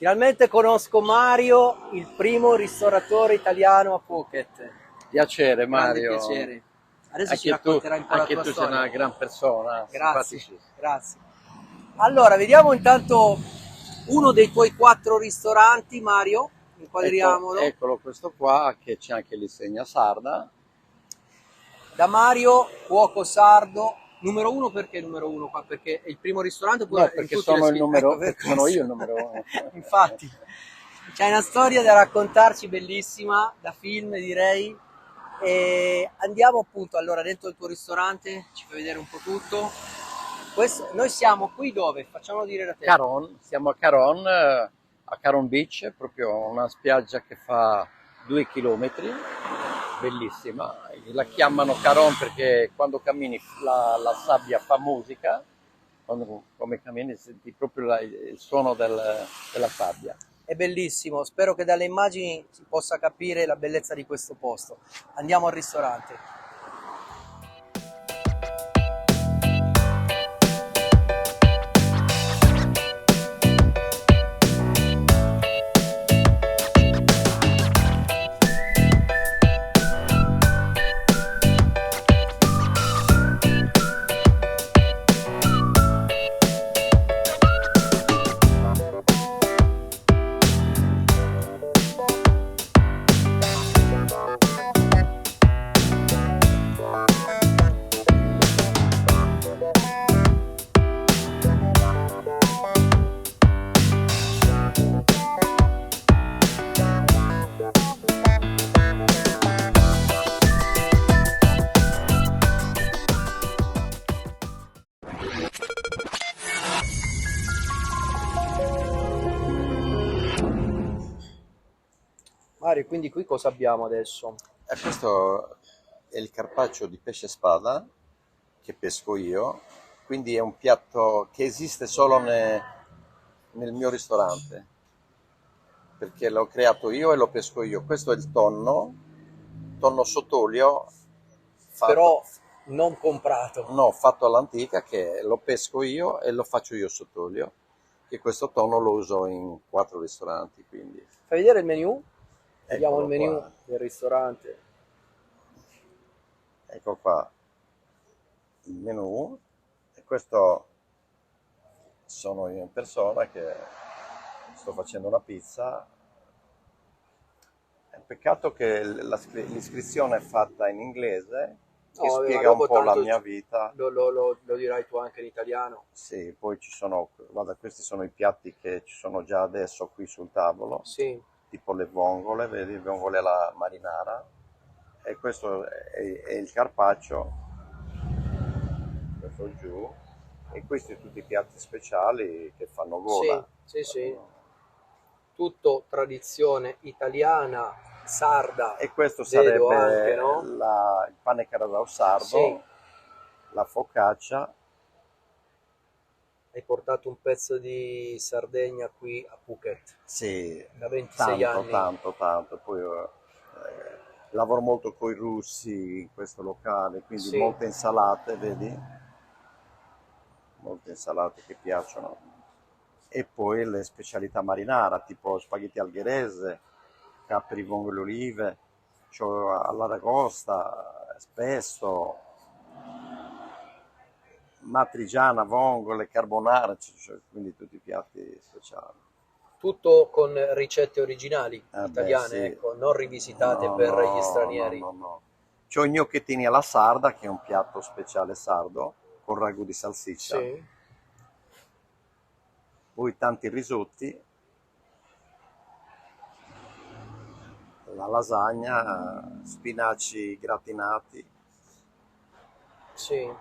Finalmente conosco Mario, il primo ristoratore italiano a Phuket. Piacere Grande Mario, piacere. Adesso ci racconterai un po' la anche tua tu sei storia. una gran persona, Grazie, simpaticissimo. grazie. Allora, vediamo intanto uno dei tuoi 4 ristoranti, Mario. Inquadriamolo. Eccolo questo qua, che c'è anche l'insegna sarda. Da Mario, cuoco sardo. Numero 1 perché numero 1 qua? Perché è il primo ristorante oppure No, in perché tutti sono il numero, Ecco, per perché sono io questo. il numero uno. Infatti, c'è una storia da raccontarci bellissima, da film direi. E andiamo appunto allora dentro il tuo ristorante, ci fai vedere un po' tutto. Noi siamo qui dove? Facciamolo dire da te. Caron, siamo a Caron Beach, proprio una spiaggia che fa 2 chilometri, bellissima. La chiamano Caron perché quando cammini la sabbia fa musica, come cammini senti proprio il suono della sabbia. È bellissimo, spero che dalle immagini si possa capire la bellezza di questo posto. Andiamo al ristorante. Mario, quindi qui cosa abbiamo adesso? Questo è il carpaccio di pesce spada che pesco io, quindi è un piatto che esiste solo nel mio ristorante, perché l'ho creato io e lo pesco io. Questo è il tonno sott'olio, Però non comprato. no, fatto all'antica, che lo pesco io e lo faccio io sott'olio, e questo tonno lo uso in 4 ristoranti, quindi Fai vedere il menu? Vediamo il eccolo menu qua. del ristorante. Ecco qua il menù, e questo sono io in persona che sto facendo una pizza. È un peccato che l'iscrizione è fatta in inglese, che No, vabbè, ma spiega un dopo po' la tanto mia vita. lo dirai tu anche in italiano. Sì, poi ci sono, guarda, questi sono i piatti che ci sono già adesso qui sul tavolo, Sì. tipo le vongole, vedi, vongole alla marinara, e questo è il carpaccio, questo giù, e questi tutti i piatti speciali che fanno Sì, gola. sì, sì. Tutto tradizione italiana, sarda, E questo vedo anche, sarebbe no? il pane carasau Sì, sardo, la focaccia. hai portato un pezzo di Sardegna qui a Phuket Sì, da 26 tanto, anni. tanto, tanto. Poi lavoro molto con i russi in questo locale, quindi Sì, molte insalate, vedi? Molte insalate che piacciono. E poi le specialità marinara, tipo spaghetti algherese, capperi, vongole, olive, c'ho all'aragosta, spesso, matriciana, vongole, carbonara, quindi tutti i piatti speciali. tutto con ricette originali Beh, italiane, sì. ecco, non rivisitate No, per gli no, no, stranieri. no, no. C'ho i gnocchettini alla sarda, che è un piatto speciale sardo, con ragù di salsiccia. Sì. Poi tanti risotti, la lasagna, spinaci gratinati, Sì.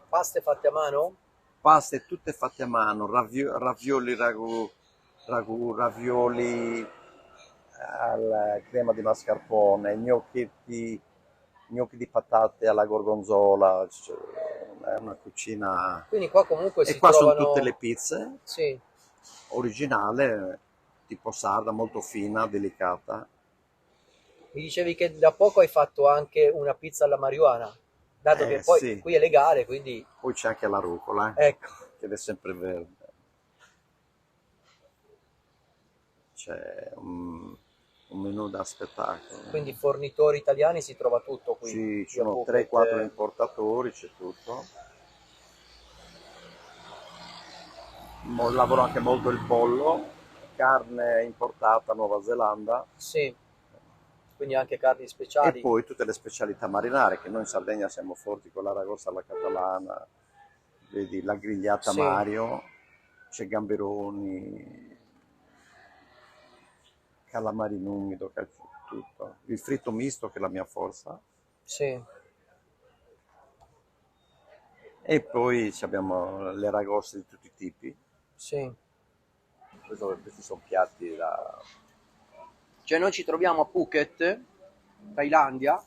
Paste fatte a mano? paste tutte fatte a mano, ravioli ravioli alla crema di mascarpone, gnocchi di patate alla gorgonzola, cioè, è una cucina. Quindi qua comunque E si qua sono tutte le trovano... pizze, Sì. originale, tipo sarda, molto fina, delicata. Mi dicevi che da poco hai fatto anche una pizza alla marijuana, dato che poi Sì, qui è legale, quindi poi c'è anche la rucola, ecco. che è sempre verde. c'è un menù da spettacolo. Quindi fornitori italiani si trova tutto qui. Sì, ci qui a sono Phuket. 3-4 importatori, c'è tutto. Lavoro anche molto il pollo, carne importata Nuova Zelanda Sì, quindi anche carni e speciali. poi tutte le specialità marinare che noi in Sardegna siamo forti con l'aragosta alla catalana, vedi la grigliata Sì, Mario, c'è gamberoni, calamari in umido, tutto. Il fritto misto che è la mia forza. sì, E poi abbiamo le aragoste di tutti i tipi. sì. Questi sono piatti da... Cioè noi ci troviamo a Phuket, Thailandia,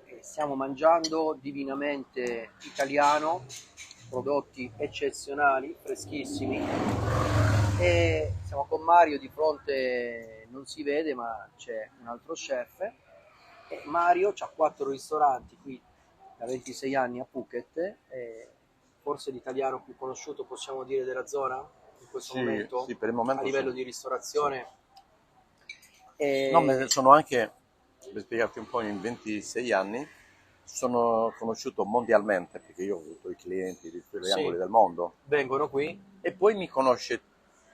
e stiamo mangiando divinamente italiano, prodotti eccezionali, freschissimi. E siamo con Mario di fronte, non si vede, ma c'è un altro chef. E Mario ha 4 ristoranti qui da 26 anni a Phuket, e forse l'italiano più conosciuto, possiamo dire, della zona in questo Sì, momento, sì, per il a momento livello sì. di Sì. ristorazione. No, ma E sono anche, per spiegarti un po', in 26 anni sono conosciuto mondialmente perché io ho avuto i clienti di tutti gli sì, angoli del mondo vengono qui e poi mi conosce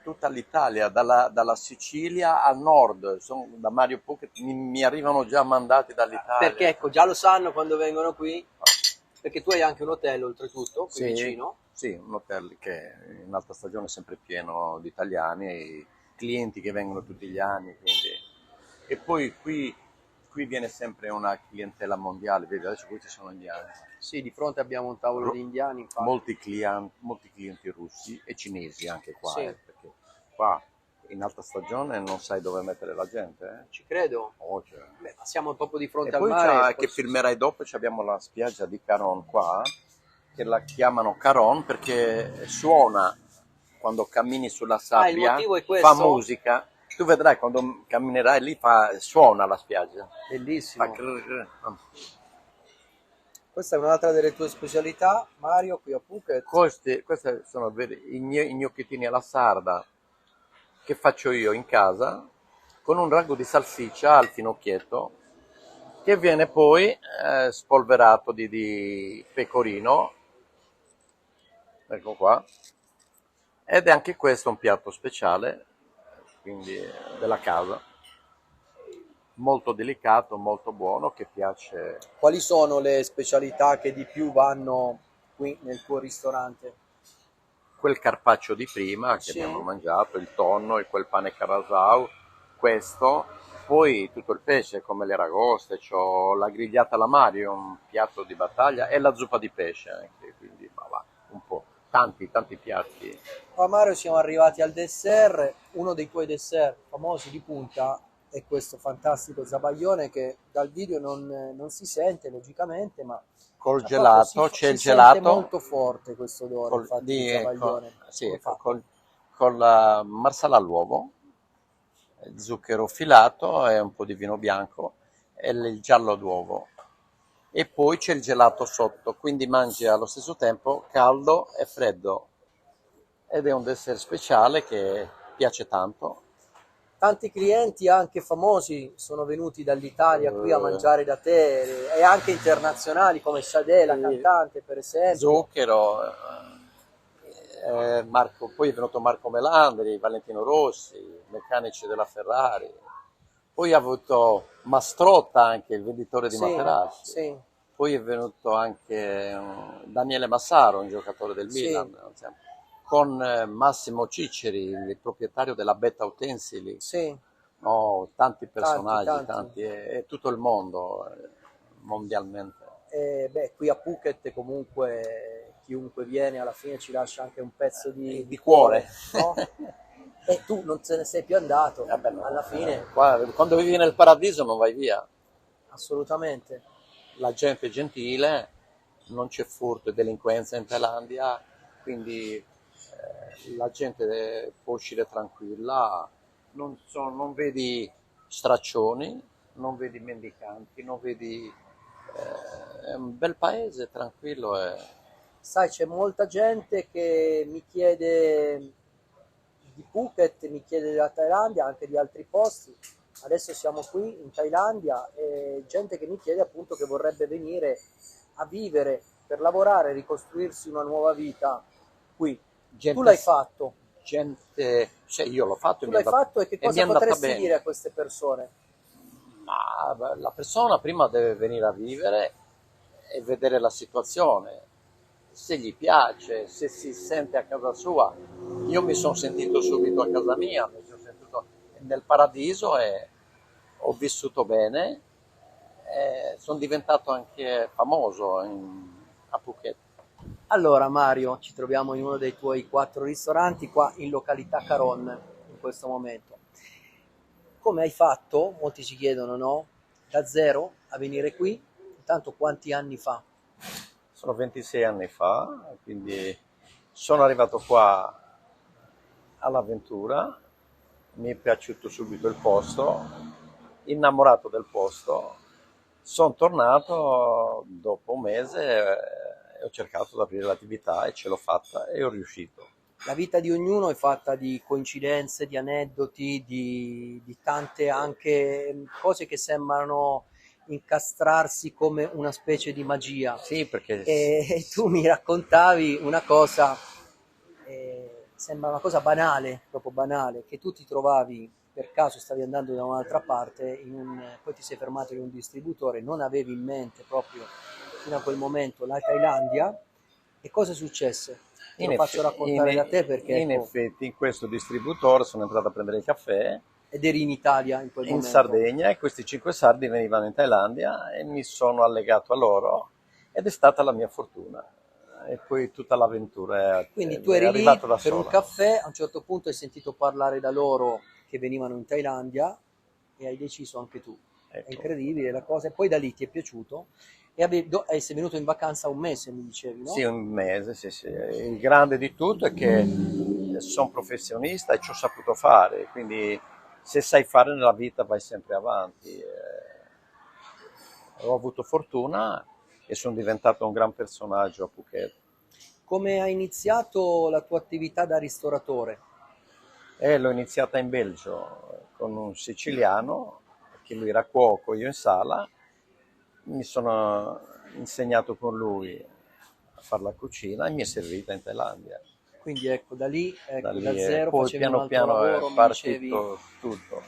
tutta l'Italia, dalla Sicilia al nord, da Mario Puchet mi arrivano già mandati perché, dall'Italia. ecco, già lo sanno quando vengono qui, perché tu hai anche un hotel oltretutto qui Sì, vicino. sì, un hotel che in alta stagione è sempre pieno di italiani e clienti che vengono tutti gli anni, quindi... E poi qui viene sempre una clientela mondiale, vedi, adesso questi sono indiani. Sì, di fronte abbiamo un tavolo Ru- di indiani, infatti. molti clienti russi e cinesi anche qua, Sì, perché qua in alta stagione non sai dove mettere la gente, eh? ci credo. Oh, cioè. Beh, ma siamo proprio di E fronte al poi mare. che filmerai dopo, abbiamo la spiaggia di Caron qua, che la chiamano Caron perché suona quando cammini sulla Ah, il sabbia, motivo è fa questo? musica. Tu vedrai quando camminerai lì, suona la spiaggia. Fa Bellissimo. crrr. Questa è un'altra delle tue specialità, Mario, qui a Phuket. Questi sono i gnocchettini alla sarda che faccio io in casa con un ragù di salsiccia al finocchietto che viene poi spolverato di pecorino, ecco qua, ed è anche questo un piatto speciale, quindi della casa, molto delicato, molto buono, che piace. Quali sono le specialità che di più vanno qui nel tuo ristorante? Quel carpaccio di prima che Sì, abbiamo mangiato, il tonno e quel pane carasau, questo, poi tutto il pesce come le aragoste, c'ho la grigliata alla Mario, un piatto di battaglia, e la zuppa di pesce anche, quindi va, un po', tanti piatti. a Mario siamo arrivati al dessert. Uno dei tuoi dessert famosi di punta è questo fantastico zabaglione che dal video non si sente logicamente, ma Col cioè, proprio gelato, c'è si il sente gelato, molto forte questo odore, infatti, di zabaglione. Come sì, fa? con la marsala all'uovo, zucchero filato e un po' di vino bianco e il giallo d'uovo. E poi c'è il gelato sotto, quindi mangi allo stesso tempo caldo e freddo. Ed è un dessert speciale che piace tanto. Tanti clienti anche famosi sono venuti dall'italia qui a Eh, mangiare da te, e anche internazionali come Sade, la sì, cantante, per esempio. zucchero, poi è venuto Marco Melandri, Valentino Rossi, meccanici della Ferrari. Poi ha avuto Mastrotta anche, il venditore di Sì, materassi. sì, Poi è venuto anche Daniele Massaro, un giocatore del sì, Milan, con Massimo Ciceri, il proprietario della Beta Utensili. sì, No, tanti tanti, personaggi, tanti. tanti, e tutto il mondo, mondialmente. E beh, qui a Phuket comunque chiunque viene alla fine ci lascia anche un pezzo di Di cuore. cuore, no? E tu non te ne sei più andato, Vabbè, no, alla fine, quando vivi nel paradiso non vai via. assolutamente. La gente è gentile, non c'è furto e delinquenza in Thailandia, quindi la gente può uscire tranquilla, non vedi straccioni, non vedi mendicanti, non vedi... è un bel paese, tranquillo. Sai, c'è molta gente che mi chiede di Phuket, mi chiede della Thailandia, anche di altri posti. Adesso siamo qui in Thailandia e gente che mi chiede appunto che vorrebbe venire a vivere, per lavorare, ricostruirsi una nuova vita qui. Tu l'hai fatto? Cioè io l'ho fatto Tu l'hai fatto e che e mi è cosa andata potresti dire a bene. queste persone? Ma la persona prima deve venire a vivere e vedere la situazione, se gli piace, se si sente a casa sua. Io mi sono sentito subito a casa mia, mi sono sentito nel paradiso e ho vissuto bene, e sono diventato anche famoso a Phuket. Allora Mario, ci troviamo in uno dei tuoi 4 ristoranti qua in località Caron in questo momento. Come hai fatto? Molti ci chiedono, no? Da zero a venire qui? Intanto quanti anni fa? Sono 26 anni fa, quindi sono arrivato qua all'avventura, mi è piaciuto subito il posto, innamorato del posto, sono tornato dopo un mese e ho cercato di aprire l'attività e ce l'ho fatta e ho riuscito. La vita di ognuno è fatta di coincidenze, di aneddoti, di tante anche cose che sembrano incastrarsi come una specie di magia. Sì, perché E tu mi raccontavi una cosa, sembra una cosa banale, proprio banale, che tu ti trovavi per caso, stavi andando da un'altra parte, poi ti sei fermato in un distributore, non avevi in mente proprio fino a quel momento la Thailandia, e cosa successe? Te in, lo faccio eff- raccontare da te perché in ecco, effetti in questo distributore sono entrato a prendere il caffè ed eri in Italia in quel in momento. Sardegna e questi 5 sardi venivano in Thailandia e mi sono allegato a loro ed è stata la mia fortuna. E poi tutta l'avventura Quindi tu è eri lì arrivata da per un sola. caffè, a un certo punto hai sentito parlare da loro che venivano in Thailandia e hai deciso anche tu. È Ecco. incredibile la cosa. E poi da lì ti è piaciuto e sei venuto in vacanza un mese, mi dicevi, Sì, no? un mese, sì, sì. Il grande di tutto è che sono professionista e ci ho saputo fare, quindi se sai fare nella vita vai sempre avanti. Ho avuto fortuna e sono diventato un gran personaggio a Phuket. Come hai iniziato la tua attività da ristoratore? E l'ho iniziata in Belgio con un siciliano, che lui era cuoco, io in sala, mi sono insegnato con lui a fare la cucina e mi è servita in Thailandia. Quindi ecco, da lì, Da ecco, da lì e zero poi facevi un piano altro piano è lavoro, mi dicevi. partito tutto.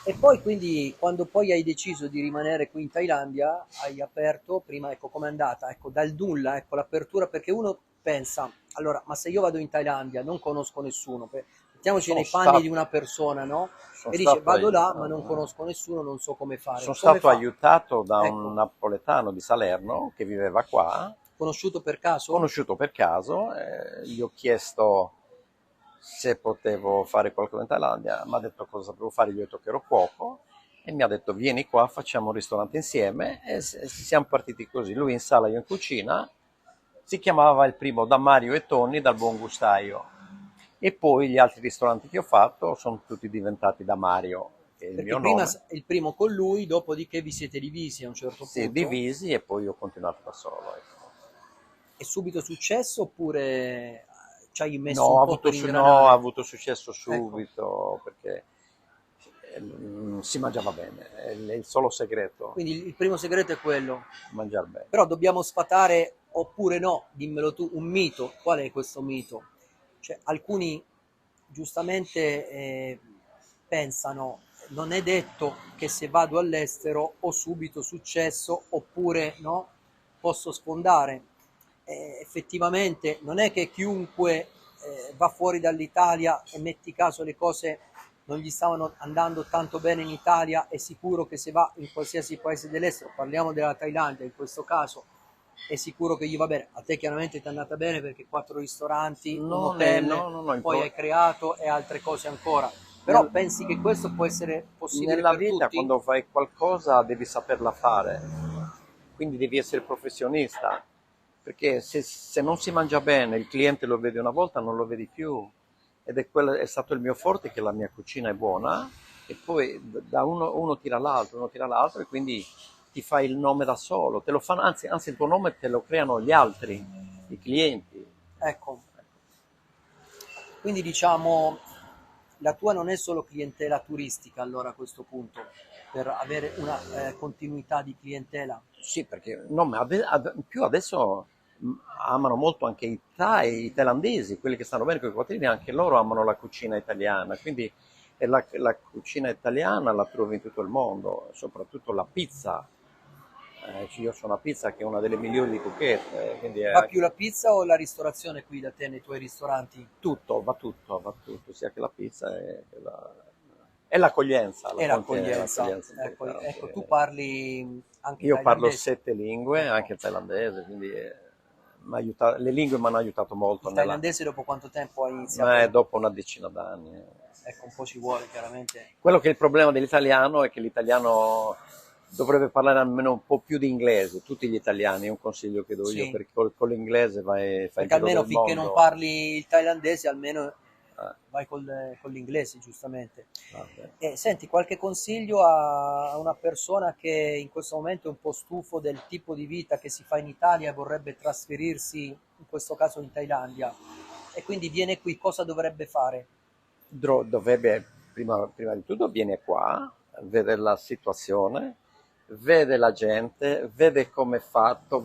E poi quindi quando poi hai deciso di rimanere qui in Thailandia, hai aperto, prima ecco com'è andata, ecco dal nulla, ecco l'apertura, perché uno pensa, allora, ma se io vado in Thailandia, non conosco nessuno, mettiamoci Sono nei panni di stato, una persona, no? sono E dice stato, vado là, ma non conosco nessuno, non so come fare. sono Come stato fa? aiutato da un Ecco, napoletano di Salerno che viveva qua, conosciuto per caso? conosciuto per caso, gli ho chiesto se potevo fare qualcosa in Thailandia, mi ha detto cosa sapevo fare, gli ho detto che ero cuoco e mi ha detto vieni qua, facciamo un ristorante insieme e siamo partiti così, lui in sala, io in cucina, si chiamava il primo da Mario e Tony dal Buon Gustaio e poi gli altri ristoranti che ho fatto sono tutti diventati da Mario, che è il Perché mio prima nome, il primo con lui, dopodiché vi siete divisi a un certo si è punto. divisi e poi ho continuato da solo. Ecco. È subito successo oppure ci hai No, messo un po' per no, ha ingranare? avuto successo Ecco. subito perché si mangiava bene, è il solo segreto, Quindi il primo segreto è quello. mangiare bene. Però dobbiamo sfatare, oppure no, dimmelo tu, un mito. Qual è questo mito? Cioè, alcuni giustamente pensano, non è detto che se vado all'estero ho subito successo, oppure no, posso sfondare. Effettivamente non è che chiunque va fuori dall'Italia e metti caso le cose non gli stavano andando tanto bene in Italia, è sicuro che se va in qualsiasi paese dell'estero, parliamo della Thailandia in questo caso, è sicuro che gli va bene. A te chiaramente ti è andata bene perché 4 ristoranti, un hotel, No, poi hai creato e altre cose ancora. Però nel- pensi che questo può essere possibile nella per vita tutti? quando fai qualcosa devi saperla fare, quindi devi essere professionista, perché se non si mangia bene, il cliente lo vede una volta, non lo vedi più. Ed è stato il mio forte che la mia cucina è buona e poi da uno tira l'altro e quindi ti fai il nome da solo, te lo fanno, anzi il tuo nome te lo creano gli altri, i clienti. Ecco, Quindi diciamo, la tua non è solo clientela turistica allora a questo punto, per avere una continuità di clientela. Sì, perché no, ma più adesso amano molto anche i thailandesi, quelli che stanno bene con i quattrini, anche loro amano la cucina italiana, quindi la cucina italiana la trovi in tutto il mondo, soprattutto la pizza. Io sono una pizza che è una delle migliori di Phuket, quindi Va più la pizza o la ristorazione qui da te nei tuoi ristoranti? va tutto, sia che la pizza e l'accoglienza, E l'accoglienza. l'accoglienza Ecco, ecco, tu importante. parli anche Io parlo thailandese. 7 lingue, Ecco. anche il thailandese, quindi le lingue mi hanno aiutato molto Il thailandese dopo quanto tempo hai ma è iniziato? dopo una decina d'anni. Ecco, un po' ci vuole chiaramente. Quello che è il problema dell'italiano è che l'italiano dovrebbe parlare almeno un po' più di inglese, tutti gli italiani, è un consiglio che do io, Sì, perché con l'inglese fai il perché giro almeno del finché non mondo. parli il thailandese, almeno Eh, vai con l'inglese, giustamente. vabbè. E senti, qualche consiglio a una persona che in questo momento è un po' stufo del tipo di vita che si fa in Italia e vorrebbe trasferirsi, in questo caso in Thailandia, e quindi viene qui, cosa dovrebbe fare? Dovrebbe, prima di tutto, viene qua, vede la situazione, vede la gente, vede come è fatto,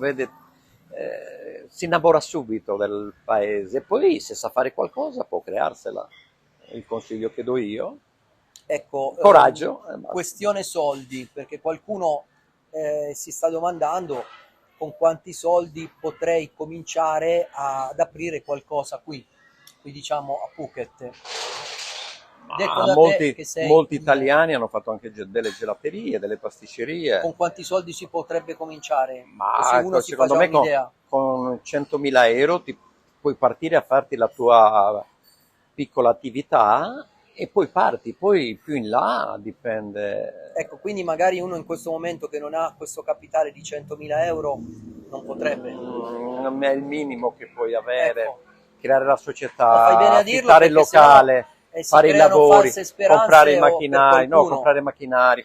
si innamora subito del paese, poi se sa fare qualcosa può crearsela. È il consiglio che do io. Ecco, Coraggio e basta. questione soldi, perché qualcuno si sta domandando con quanti soldi potrei cominciare ad aprire qualcosa qui diciamo a Phuket. Detto Ma da te che sei molti italiani hanno fatto anche delle gelaterie, delle pasticcerie. con quanti soldi si potrebbe cominciare? Così Ma uno si fa secondo già me un'idea. con 100.000 euro ti puoi partire a farti la tua piccola attività e poi parti, poi più in là dipende. Ecco, quindi magari uno in questo momento che non ha questo capitale di 100.000 euro non potrebbe. Non è il minimo che puoi avere, Ecco, creare la no, fai società, bene a dirlo affittare il perché sennò locale, si fare i creano lavori, false comprare i speranze o per macchinari, no, qualcuno. comprare macchinari.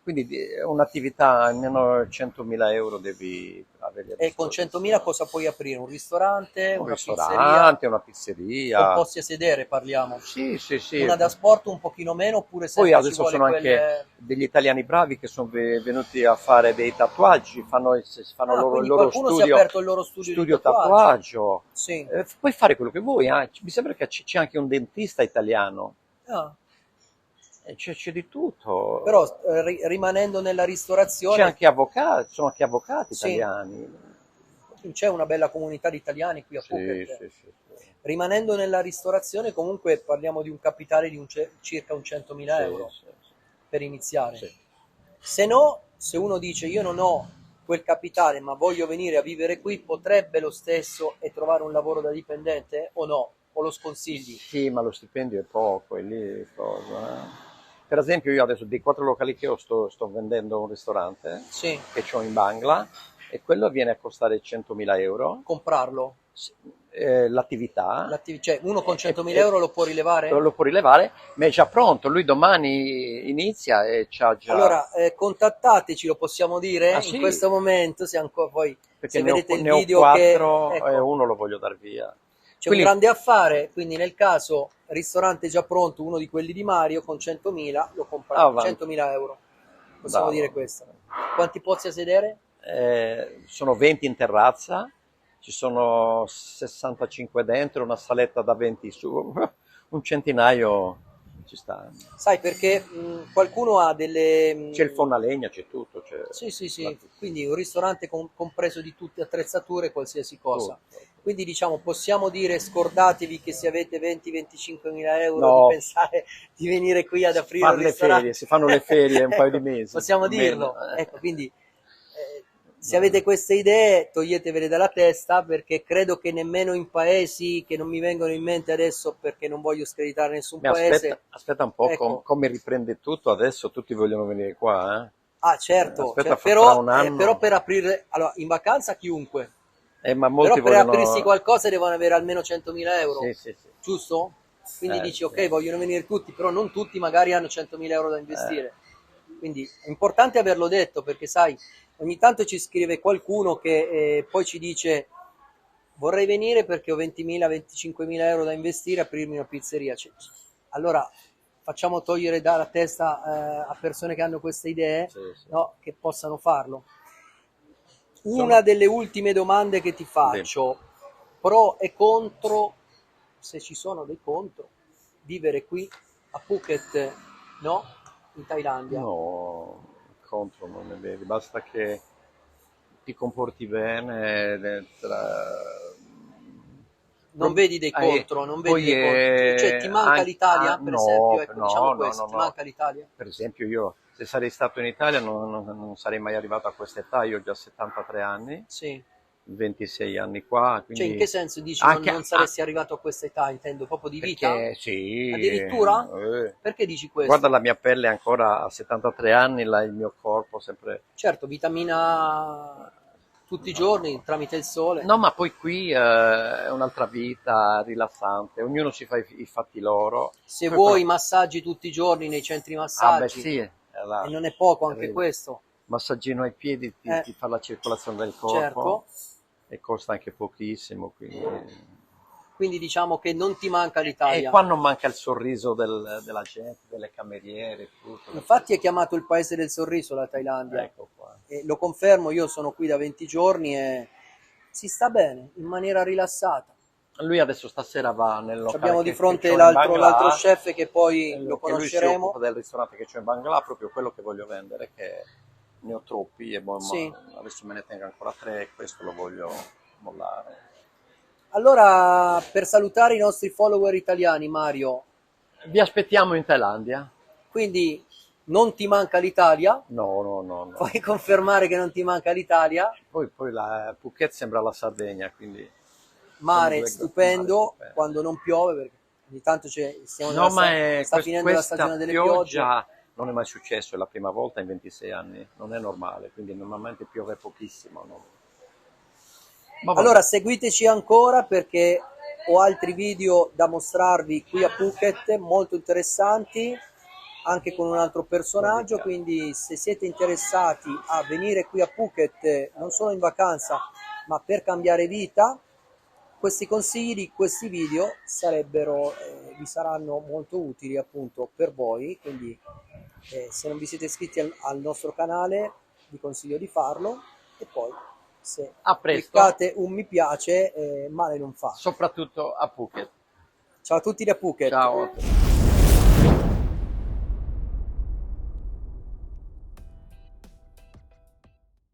Quindi un'attività almeno 100.000 euro devi avere a E con 100.000 disposizione. cosa puoi aprire? Un ristorante, Un una pizzeria, ristorante, una con pizzeria. posti a sedere parliamo. Sì, sì, sì. Una da sport un pochino meno oppure Poi sempre ci adesso vuole sono anche quel... degli italiani bravi che sono venuti a fare dei tatuaggi, fanno Ah, il quindi loro qualcuno si è aperto il loro studio di studio tatuaggi. tatuaggio. Sì. Puoi fare quello che vuoi, mi sembra che c'è anche un dentista italiano. Ah, C'è di tutto. però rimanendo nella C'è ristorazione, anche avvocati, sono anche avvocati sì, italiani. c'è una bella comunità di italiani qui a Sì, Phuket. sì, sì, sì. Rimanendo nella ristorazione, comunque parliamo di un capitale di circa un 100.000 Sì, euro sì, per iniziare. sì. Se no, se uno dice io non ho quel capitale ma voglio venire a vivere qui, potrebbe lo stesso e trovare un lavoro da dipendente o no? O lo sconsigli? Sì, ma lo stipendio è poco, è lì cosa. Per esempio io adesso dei 4 locali che ho sto vendendo un ristorante Sì, che ho in Bangla e quello viene a costare 100.000 euro, comprarlo. l'attività, Cioè, uno con e, 100.000 e euro lo può rilevare? lo può rilevare, ma è già pronto, lui domani inizia e c'ha già. Allora, contattateci, lo possiamo dire? Ah In sì, questo momento, se ancora poi, perché se vedete il ne ho video che, 4 e ecco, uno lo voglio dar via. c'è un Quindi grande affare, quindi nel caso ristorante già pronto, uno di quelli di Mario, con 100.000 lo compra, avanti, 100.000 euro. Possiamo dire bravo. questo. Quanti pozzi a sedere? Sono 20 in terrazza, ci sono 65 dentro, una saletta da 20 su, un centinaio ci sta. Sai perché qualcuno ha delle... C'è il forno a legna, c'è tutto, c'è sì, sì, la- sì, quindi un ristorante compreso di tutte attrezzature, qualsiasi cosa. tutto. Quindi diciamo, possiamo dire, scordatevi che se avete 20-25 mila euro di No, pensare di venire qui ad aprire un far le ferie, ristorante. si fanno le ferie un paio di Ecco, mesi, possiamo almeno. dirlo. Ecco, quindi se No. avete queste idee, toglietevele dalla testa perché credo che nemmeno in paesi che non mi vengono in mente adesso perché non voglio screditare nessun Ma aspetta, paese. aspetta un po', Ecco, come riprende tutto, adesso tutti vogliono venire qua, eh? ah certo, Aspetta, fra però, un però anno, per aprire, allora in vacanza chiunque, ma però molti per aprirsi vogliono. qualcosa devono avere almeno 100.000 Sì, euro, sì, sì. giusto? Quindi dici Sì. ok, vogliono venire tutti, però non tutti magari hanno 100.000 euro da Eh, investire. Quindi è importante averlo detto perché sai, ogni tanto ci scrive qualcuno che poi ci dice vorrei venire perché ho 20.000-25.000 euro da investire e aprirmi una pizzeria. Allora facciamo togliere dalla testa a persone che hanno queste idee, Sì, sì. no, che possano farlo. Sono... Una delle ultime domande che ti Sì. faccio, pro e contro, se ci sono dei contro, vivere qui a Phuket, no? In Thailandia. No, contro non ne vedi, basta che ti comporti bene, Non vedi dei contro, non vedi dei contro. Cioè, ti manca l'Italia, per esempio? no, Ecco, diciamo no, no, questo, no, ti no. manca l'Italia? Per esempio io, se sarei stato in Italia non sarei mai arrivato a questa età, io ho già 73 anni, Sì. 26 anni qua, Cioè, in che quindi senso dici anche non saresti arrivato a questa età, intendo, proprio di vita? perché sì, Addirittura? Perché dici guarda questo? la mia pelle ancora a 73 anni, il mio corpo sempre... Certo, vitamina tutti i giorni No. tramite il sole. No, ma poi qui è un'altra vita rilassante, ognuno si fa i fatti loro. Se Poi però, vuoi massaggi tutti i giorni nei centri ah beh massaggi, sì, e là, non è poco anche arrivi. questo. Massaggino ai piedi Eh, ti fa la circolazione del corpo certo. e costa anche pochissimo, quindi... Quindi diciamo che non ti manca E l'Italia. qua non manca il sorriso della gente, delle cameriere, tutto. Infatti è chiamato il paese del sorriso la Thailandia. Ecco qua. E lo confermo, io sono qui da 20 giorni e si sta bene, in maniera rilassata. Lui adesso stasera va nel Ci locale abbiamo di che fronte ho in l'altro Bangla, chef che poi lo che lui si occupa conosceremo. del ristorante che c'è in Bangla, proprio quello che voglio vendere, che ne ho troppi e Sì. adesso me ne tengo ancora tre e questo lo voglio mollare. Allora, per salutare i nostri follower italiani, Mario, Vi aspettiamo in Thailandia? quindi non ti manca l'Italia? No, no, no, no. Puoi confermare che non ti manca l'Italia? Poi la Phuket sembra la Sardegna, quindi sono Mare due mari stupendo stupendi. quando non piove, perché ogni tanto No, ma sta finendo la questa stagione delle piogge. pioggia non è mai successo, è la prima volta in 26 anni, non è normale, quindi normalmente piove pochissimo. No? Ma Allora vabbè, seguiteci ancora perché ho altri video da mostrarvi qui a Phuket, molto interessanti, anche con un altro personaggio, radical. quindi se siete interessati a venire qui a Phuket non solo in vacanza, ma per cambiare vita, questi consigli di questi video vi saranno molto utili appunto per voi, quindi se non vi siete iscritti al nostro canale vi consiglio di farlo e poi se A presto, cliccate un mi piace male non fa. soprattutto a Phuket. Ciao a tutti da Phuket. Ciao.